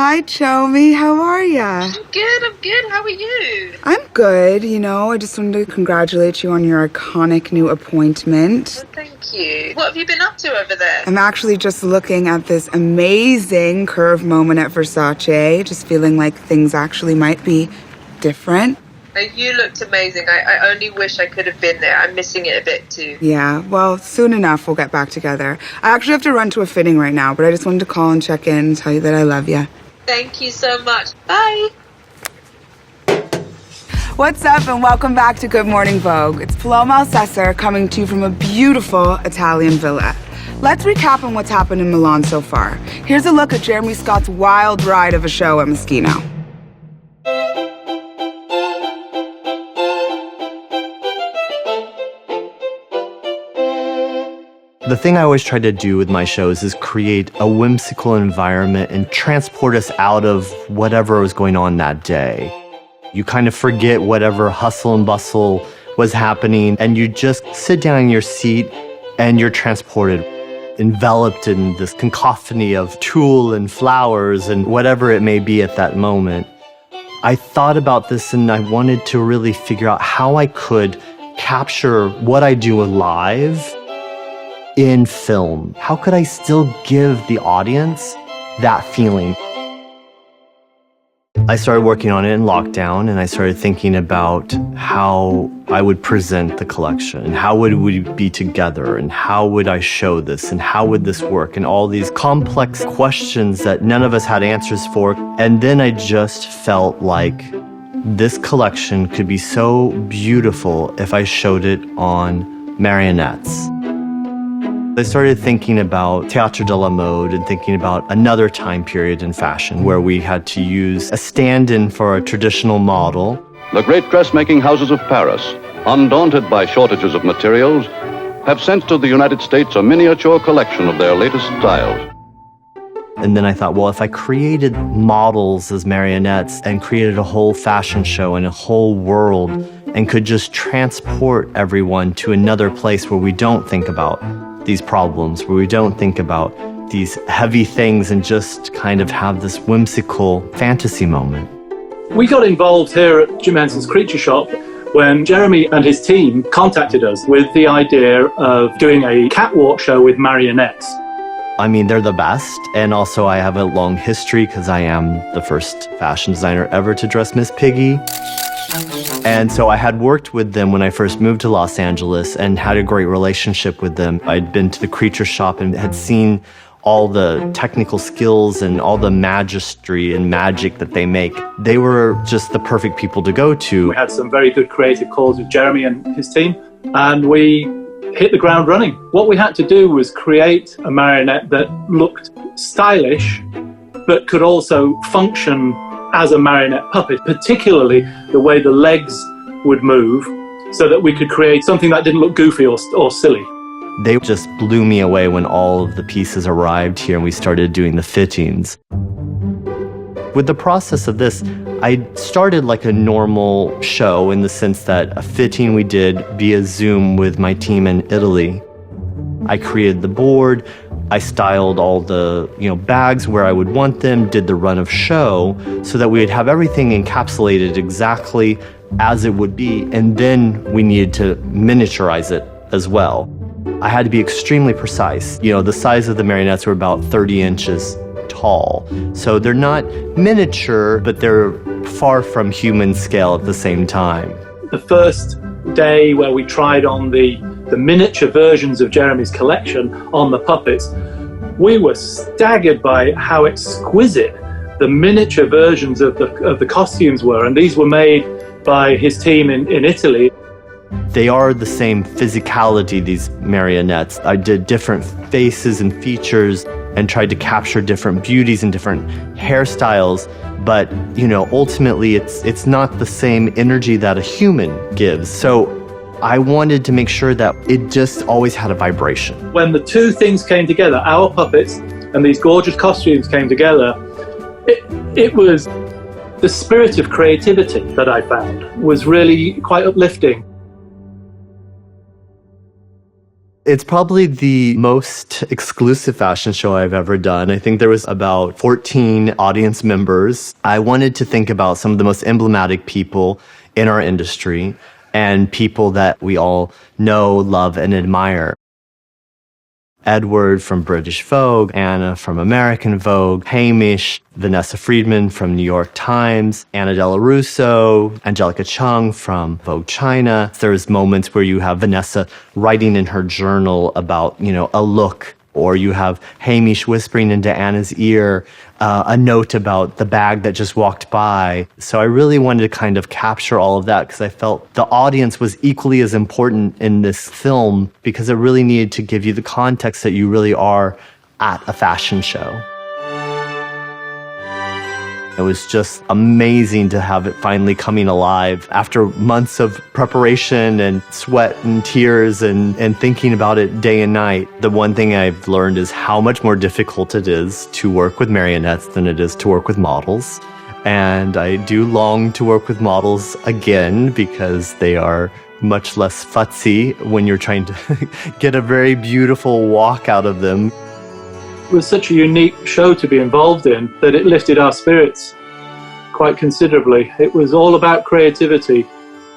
Hi, Chomi. How are ya? I'm good. How are you? I'm good. I just wanted to congratulate you on your iconic new appointment. Well, thank you. What have you been up to over there? I'm actually just looking at this amazing curve moment at Versace, just feeling like things actually might be different. You looked amazing. I only wish I could have been there. I'm missing it a bit too. Yeah, well, soon enough we'll get back together. I actually have to run to a fitting right now, but I just wanted to call and check in and tell you that I love you. Thank you so much. Bye. What's up and welcome back to Good Morning Vogue. It's Paloma Alcesser coming to you from a beautiful Italian villa. Let's recap on what's happened in Milan so far. Here's a look at Jeremy Scott's wild ride of a show at Moschino. The thing I always try to do with my shows is create a whimsical environment and transport us out of whatever was going on that day. You kind of forget whatever hustle and bustle was happening, and you just sit down in your seat and you're transported, enveloped in this cacophony of tulle and flowers and whatever it may be at that moment. I thought about this and I wanted to really figure out how I could capture what I do live in film. How could I still give the audience that feeling? I started working on it in lockdown, and I started thinking about how I would present the collection, and how would we be together, and how would I show this, and how would this work, and all these complex questions that none of us had answers for. And then I just felt like this collection could be so beautiful if I showed it on marionettes. I started thinking about Camera Della Moda and thinking about another time period in fashion where we had to use a stand-in for a traditional model. The great dressmaking houses of Paris, undaunted by shortages of materials, have sent to the United States a miniature collection of their latest styles. And then I thought, well, if I created models as marionettes and created a whole fashion show and a whole world and could just transport everyone to another place where we don't think about these problems, where we don't think about these heavy things and just kind of have this whimsical fantasy moment. We got involved here at Jim Henson's Creature Shop when Jeremy and his team contacted us with the idea of doing a catwalk show with marionettes. I mean, they're the best, and also I have a long history because I am the first fashion designer ever to dress Miss Piggy. And so I had worked with them when I first moved to Los Angeles and had a great relationship with them. I'd been to the Creature Shop and had seen all the technical skills and all the magistry and magic that they make. They were just the perfect people to go to. We had some very good creative calls with Jeremy and his team, and we hit the ground running. What we had to do was create a marionette that looked stylish, but could also function as a marionette puppet, particularly the way the legs would move, so that we could create something that didn't look goofy or silly. They just blew me away when all of the pieces arrived here and we started doing the fittings. With the process of this, I started like a normal show in the sense that a fitting we did via Zoom with my team in Italy. I created the board, I styled all the bags where I would want them, did the run of show so that we would have everything encapsulated exactly as it would be, and then we needed to miniaturize it as well. I had to be extremely precise. The size of the marionettes were about 30 inches tall. So they're not miniature, but they're far from human scale at the same time. The first day where we tried on the miniature versions of Jeremy's collection on the puppets, we were staggered by how exquisite the miniature versions of the costumes were, and these were made by his team in Italy. They are the same physicality, these marionettes. I did different faces and features and tried to capture different beauties and different hairstyles, but ultimately it's not the same energy that a human gives. So I wanted to make sure that it just always had a vibration. When the two things came together, our puppets and these gorgeous costumes came together, it was the spirit of creativity that I found was really quite uplifting. It's probably the most exclusive fashion show I've ever done. I think there was about 14 audience members. I wanted to think about some of the most emblematic people in our industry and people that we all know, love, and admire. Edward from British Vogue, Anna from American Vogue, Hamish, Vanessa Friedman from New York Times, Anna Della Russo, Angelica Chung from Vogue China. There's moments where you have Vanessa writing in her journal about, a look, or you have Hamish whispering into Anna's ear a note about the bag that just walked by. So I really wanted to kind of capture all of that because I felt the audience was equally as important in this film because it really needed to give you the context that you really are at a fashion show. It was just amazing to have it finally coming alive after months of preparation and sweat and tears and thinking about it day and night. The one thing I've learned is how much more difficult it is to work with marionettes than it is to work with models. And I do long to work with models again because they are much less futzy when you're trying to get a very beautiful walk out of them. It was such a unique show to be involved in that it lifted our spirits quite considerably. It was all about creativity.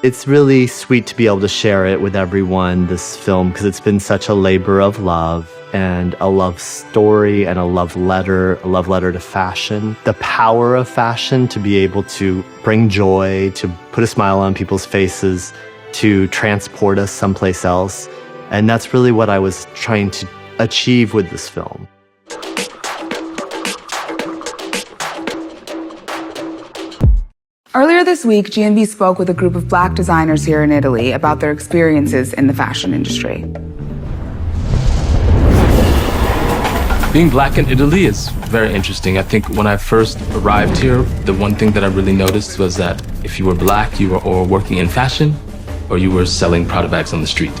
It's really sweet to be able to share it with everyone, this film, because it's been such a labor of love and a love story and a love letter to fashion. The power of fashion to be able to bring joy, to put a smile on people's faces, to transport us someplace else. And that's really what I was trying to achieve with this film. Earlier this week, GNV spoke with a group of Black designers here in Italy about their experiences in the fashion industry. Being Black in Italy is very interesting. I think when I first arrived here, the one thing that I really noticed was that if you were Black, you were or working in fashion or you were selling Prada bags on the street.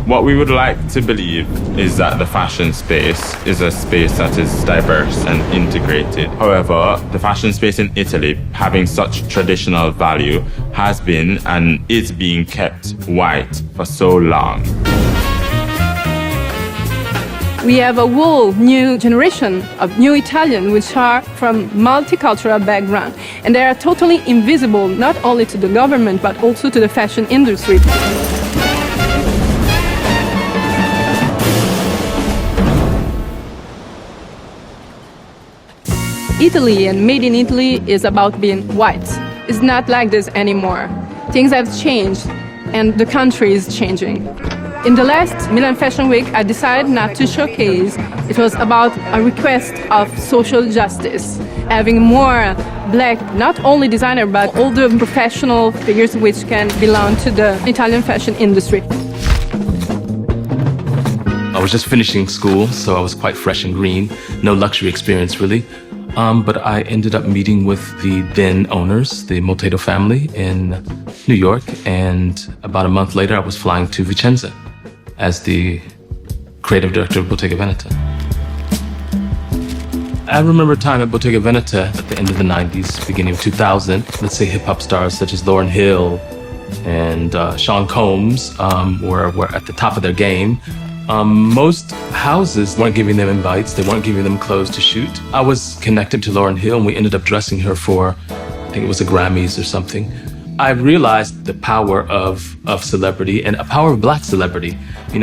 What we would like to believe is that the fashion space is a space that is diverse and integrated. However, the fashion space in Italy, having such traditional value, has been and is being kept white for so long. We have a whole new generation of new Italians which are from multicultural background, and they are totally invisible not only to the government but also to the fashion industry. Italy and Made in Italy is about being white. It's not like this anymore. Things have changed and the country is changing. In the last Milan Fashion Week, I decided not to showcase. It was about a request of social justice, having more Black, not only designer, but all the professional figures which can belong to the Italian fashion industry. I was just finishing school, so I was quite fresh and green. No luxury experience, really. But I ended up meeting with the then owners, the Moschino family in New York, and about a month later I was flying to Vicenza as the creative director of Bottega Veneta. I remember a time at Bottega Veneta at the end of the 90s, beginning of 2000. Let's say hip-hop stars such as Lauryn Hill and Sean Combs were at the top of their game. Most houses weren't giving them invites, they weren't giving them clothes to shoot. I was connected to Lauryn Hill and we ended up dressing her for, I think it was the Grammys or something. I realized the power of celebrity and a power of Black celebrity.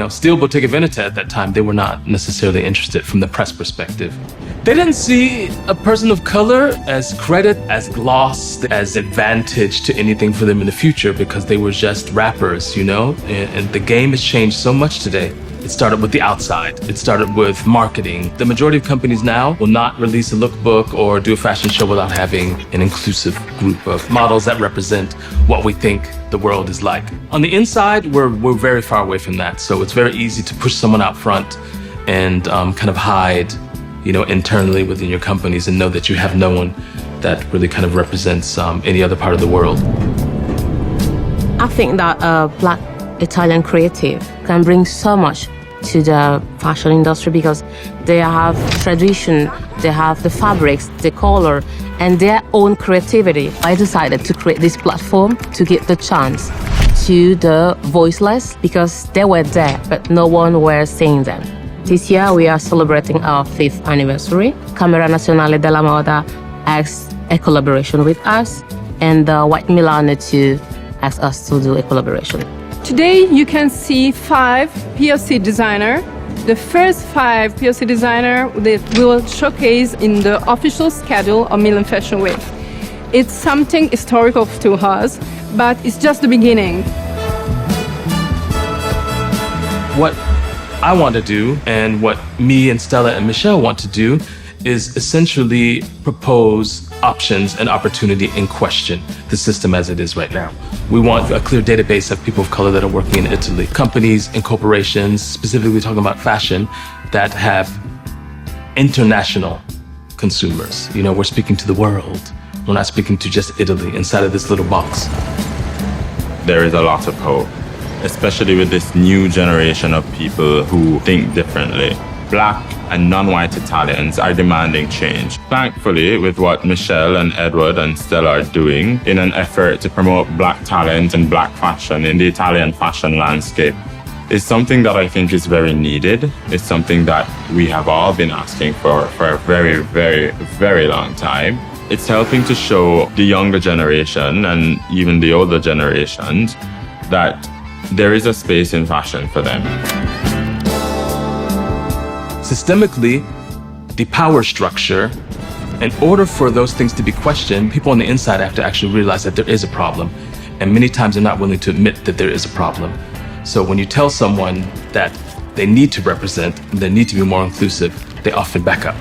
Still Bottega Veneta at that time, they were not necessarily interested from the press perspective. They didn't see a person of color as credit, as gloss, as advantage to anything for them in the future because they were just rappers, and the game has changed so much today. It started with the outside. It started with marketing. The majority of companies now will not release a lookbook or do a fashion show without having an inclusive group of models that represent what we think the world is like. On the inside, we're very far away from that. So it's very easy to push someone out front and kind of hide, internally within your companies and know that you have no one that really kind of represents any other part of the world. I think that Black Italian creative can bring so much to the fashion industry because they have tradition, they have the fabrics, the color, and their own creativity. I decided to create this platform to give the chance to the voiceless because they were there, but no one was seeing them. This year, we are celebrating our 5th anniversary. Camera Della Moda asked a collaboration with us, and White Milan to ask us to do a collaboration. Today, you can see 5 POC designers. The first 5 POC designers that we will showcase in the official schedule of Milan Fashion Week. It's something historical to us, but it's just the beginning. What I want to do, and what me and Stella and Michelle want to do, is essentially propose options and opportunity and question the system as it is right now. We want a clear database of people of color that are working in Italy, companies and corporations, specifically talking about fashion, that have international consumers. You know, we're speaking to the world. We're not speaking to just Italy inside of this little box. There is a lot of hope, especially with this new generation of people who think differently. Black and non-white Italians are demanding change. Thankfully, with what Michelle and Edward and Stella are doing in an effort to promote Black talent and Black fashion in the Italian fashion landscape, is something that I think is very needed. It's something that we have all been asking for a very, very, very long time. It's helping to show the younger generation and even the older generations that there is a space in fashion for them. Systemically, the power structure, in order for those things to be questioned, people on the inside have to actually realize that there is a problem. And many times they're not willing to admit that there is a problem. So when you tell someone that they need to represent, they need to be more inclusive, they often back up.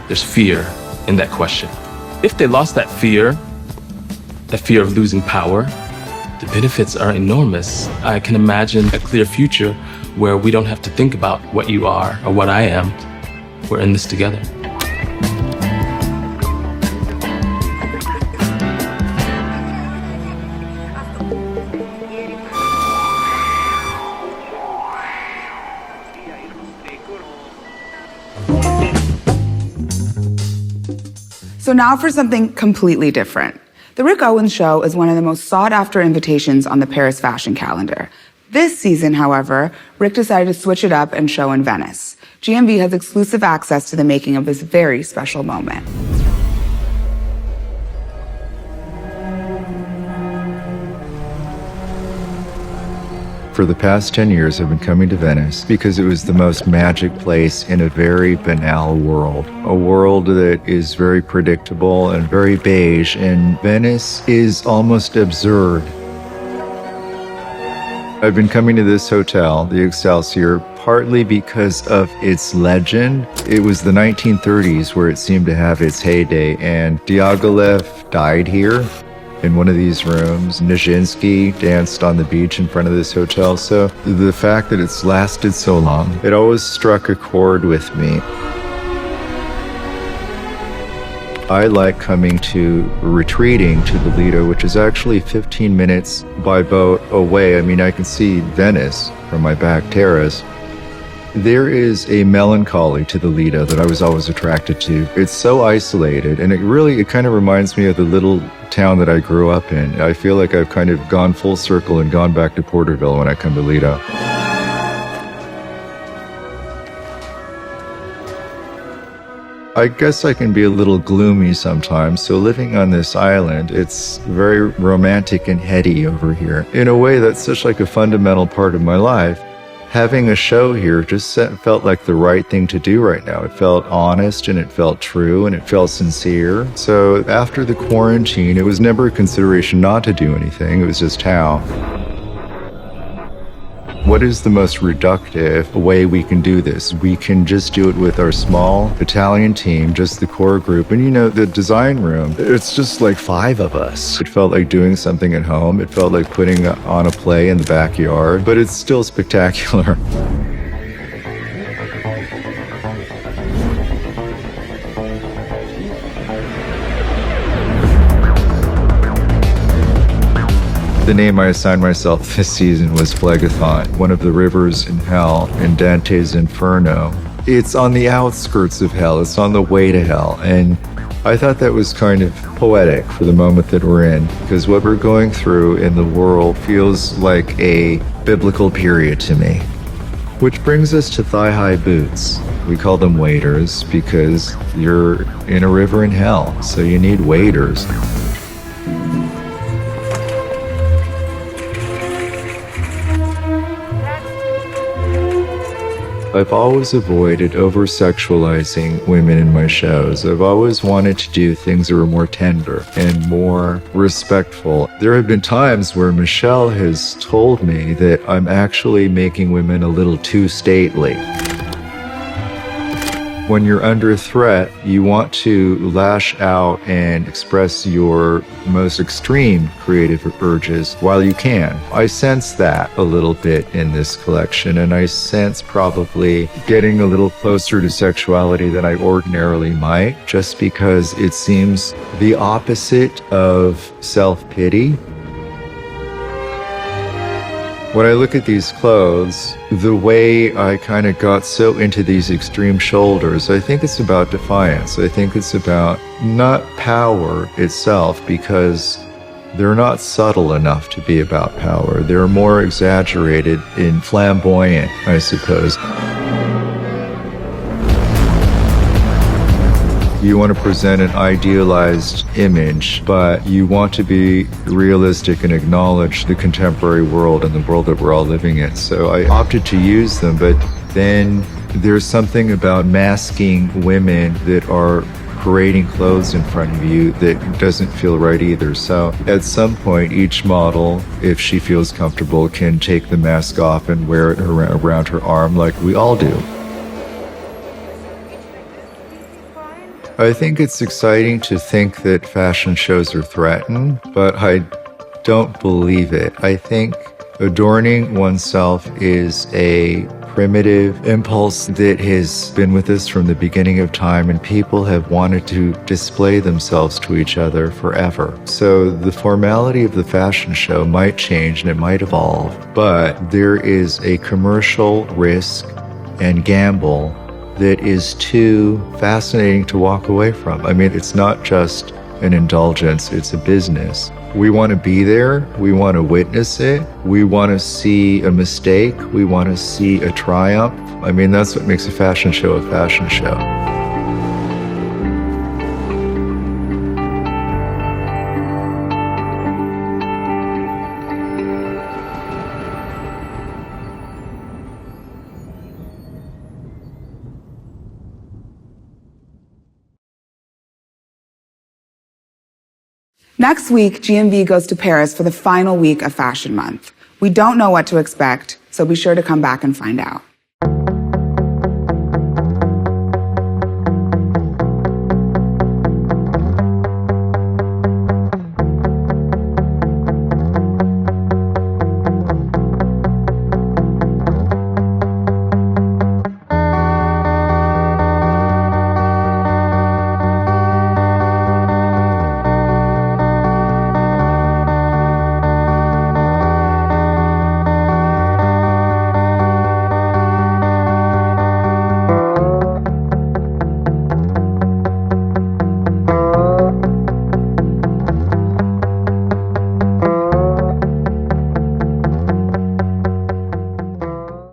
There's fear in that question. If they lost that fear of losing power, the benefits are enormous. I can imagine a clear future where we don't have to think about what you are or what I am. We're in this together. So now for something completely different. The Rick Owens show is one of the most sought-after invitations on the Paris fashion calendar. This season, however, Rick decided to switch it up and show in Venice. GMV has exclusive access to the making of this very special moment. For the past 10 years, I've been coming to Venice because it was the most magic place in a very banal world. A world that is very predictable and very beige, and Venice is almost absurd. I've been coming to this hotel, the Excelsior, partly because of its legend. It was the 1930s where it seemed to have its heyday, and Diaghilev died here in one of these rooms. Nijinsky danced on the beach in front of this hotel. So the fact that it's lasted so long, it always struck a chord with me. I like retreating to the Lido, which is actually 15 minutes by boat away. I mean, I can see Venice from my back terrace. There is a melancholy to the Lido that I was always attracted to. It's so isolated, and it kind of reminds me of the little town that I grew up in. I feel like I've kind of gone full circle and gone back to Porterville when I come to Lido. I guess I can be a little gloomy sometimes, so living on this island, it's very romantic and heady over here. In a way, that's such like a fundamental part of my life. Having a show here just felt like the right thing to do right now. It felt honest, and it felt true, and it felt sincere. So after the quarantine, it was never a consideration not to do anything. It was just how. What is the most reductive way we can do this? We can just do it with our small Italian team, just the core group. And the design room, it's just like 5 of us. It felt like doing something at home. It felt like putting on a play in the backyard, but it's still spectacular. The name I assigned myself this season was Phlegathon, one of the rivers in hell in Dante's Inferno. It's on the outskirts of hell. It's on the way to hell. And I thought that was kind of poetic for the moment that we're in, because what we're going through in the world feels like a biblical period to me. Which brings us to thigh-high boots. We call them waders because you're in a river in hell, so you need waders. I've always avoided over-sexualizing women in my shows. I've always wanted to do things that were more tender and more respectful. There have been times where Michelle has told me that I'm actually making women a little too stately. When you're under threat, you want to lash out and express your most extreme creative urges while you can. I sense that a little bit in this collection, and I sense probably getting a little closer to sexuality than I ordinarily might, just because it seems the opposite of self-pity. When I look at these clothes, the way I kind of got so into these extreme shoulders, I think it's about defiance. I think it's about not power itself, because they're not subtle enough to be about power. They're more exaggerated and flamboyant, I suppose. You want to present an idealized image, but you want to be realistic and acknowledge the contemporary world and the world that we're all living in. So I opted to use them, but then there's something about masking women that are parading clothes in front of you that doesn't feel right either. So at some point, each model, if she feels comfortable, can take the mask off and wear it around her arm like we all do. I think it's exciting to think that fashion shows are threatened, but I don't believe it. I think adorning oneself is a primitive impulse that has been with us from the beginning of time, and people have wanted to display themselves to each other forever. So the formality of the fashion show might change and it might evolve, but there is a commercial risk and gamble that is too fascinating to walk away from. I mean, it's not just an indulgence, it's a business. We want to be there, we want to witness it, we want to see a mistake, we want to see a triumph. I mean, that's what makes a fashion show a fashion show. Next week, GMV goes to Paris for the final week of Fashion Month. We don't know what to expect, so be sure to come back and find out.